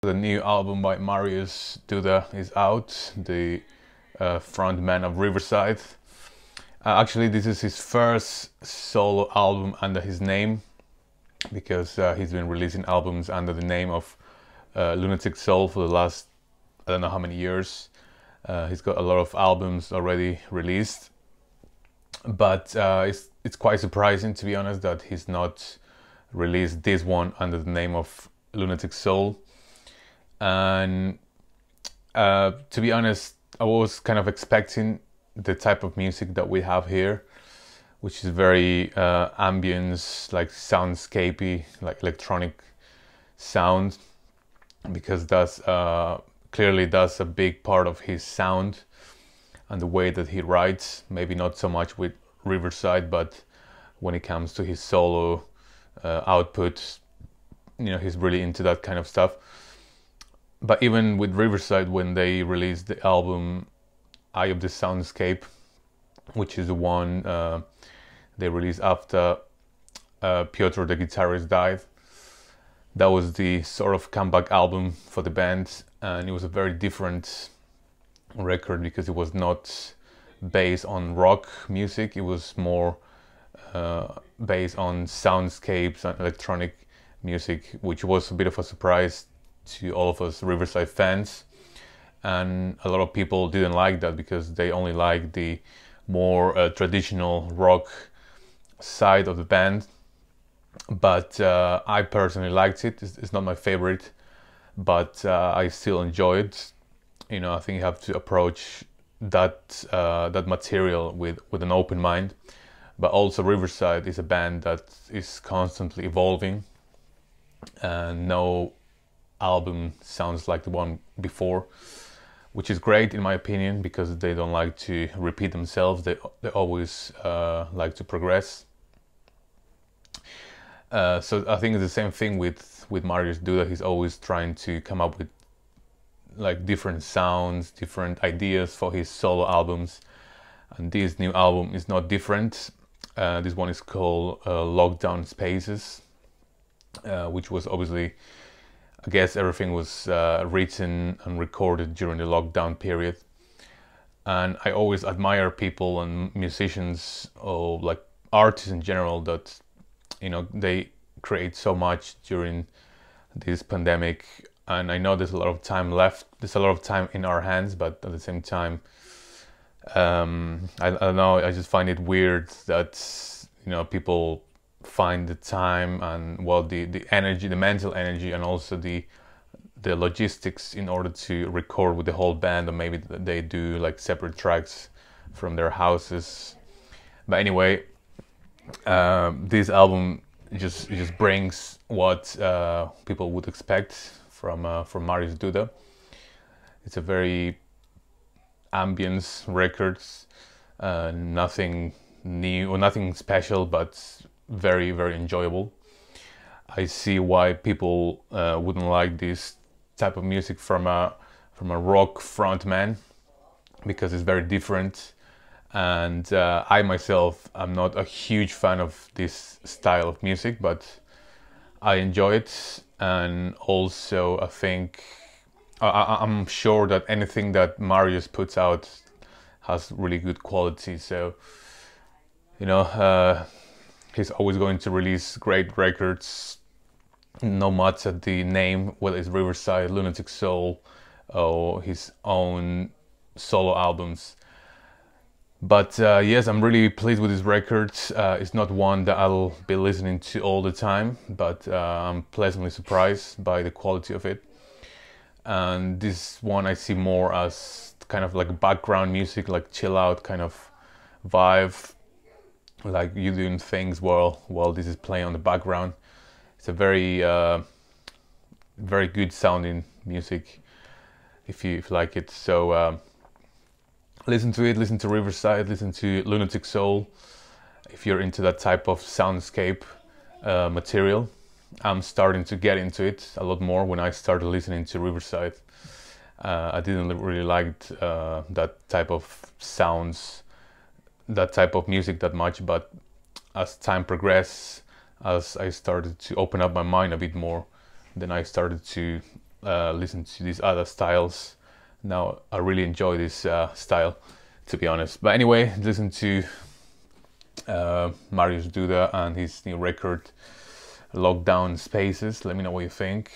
The new album by Mariusz Duda is out, the frontman of Riverside. Actually, this is his first solo album under his name, because he's been releasing albums under the name of Lunatic Soul for the last, I don't know how many years. He's got a lot of albums already released, but it's quite surprising, to be honest, that he's not released this one under the name of Lunatic Soul. And to be honest, I was kind of expecting the type of music that we have here, which is very ambience, like soundscapey, like electronic sound, because that's clearly that's a big part of his sound and the way that he writes. Maybe not so much with Riverside, but when it comes to his solo output, he's really into that kind of stuff. But even with Riverside, when they released the album Eye of the Soundscape, which is the one they released after Piotr the guitarist died, that was the sort of comeback album for the band, and it was a very different record because it was not based on rock music. It was more based on soundscapes and electronic music, which was a bit of a surprise to all of us Riverside fans. And a lot of people didn't like that because they only like the more traditional rock side of the band. But I personally liked it. It's not my favorite, but I still enjoy it. I think you have to approach that material with an open mind. But also Riverside is a band that is constantly evolving, and no album sounds like the one before, which is great in my opinion, because they don't like to repeat themselves. They always like to progress. So I think it's the same thing with Mariusz Duda. He's always trying to come up with like different sounds, different ideas for his solo albums, and this new album is not different. This one is called Lockdown Spaces, which was obviously, I guess everything was written and recorded during the lockdown period. And I always admire people and musicians, or like artists in general, that they create so much during this pandemic. And I know there's a lot of time left, there's a lot of time in our hands, but at the same time, I don't know, I just find it weird that people find the time and the energy, the mental energy, and also the logistics in order to record with the whole band, or maybe they do like separate tracks from their houses. But anyway, this album just brings what people would expect from Mariusz Duda. It's a very ambience records, nothing new or nothing special, but very, very enjoyable. I see why people wouldn't like this type of music from a rock frontman, because it's very different. And I myself am not a huge fan of this style of music, but I enjoy it. And also I think I'm sure that anything that Mariusz puts out has really good quality. So he's always going to release great records, no matter the name, whether it's Riverside, Lunatic Soul, or his own solo albums. But yes, I'm really pleased with this record. It's not one that I'll be listening to all the time, but I'm pleasantly surprised by the quality of it. And this one I see more as kind of like background music, like chill out kind of vibe, like you doing things while this is playing on the background. It's a very very good sounding music if you like it. So listen to it, listen to Riverside, listen to Lunatic Soul if you're into that type of soundscape material. I'm starting to get into it a lot more when I started listening to Riverside. I didn't really like that type of sounds, that type of music that much, but as time progressed, as I started to open up my mind a bit more, then I started to listen to these other styles. Now I really enjoy this style, to be honest. But anyway, listen to Mariusz Duda and his new record, Lockdown Spaces. Let me know what you think.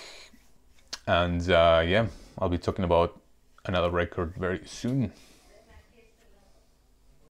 And yeah, I'll be talking about another record very soon.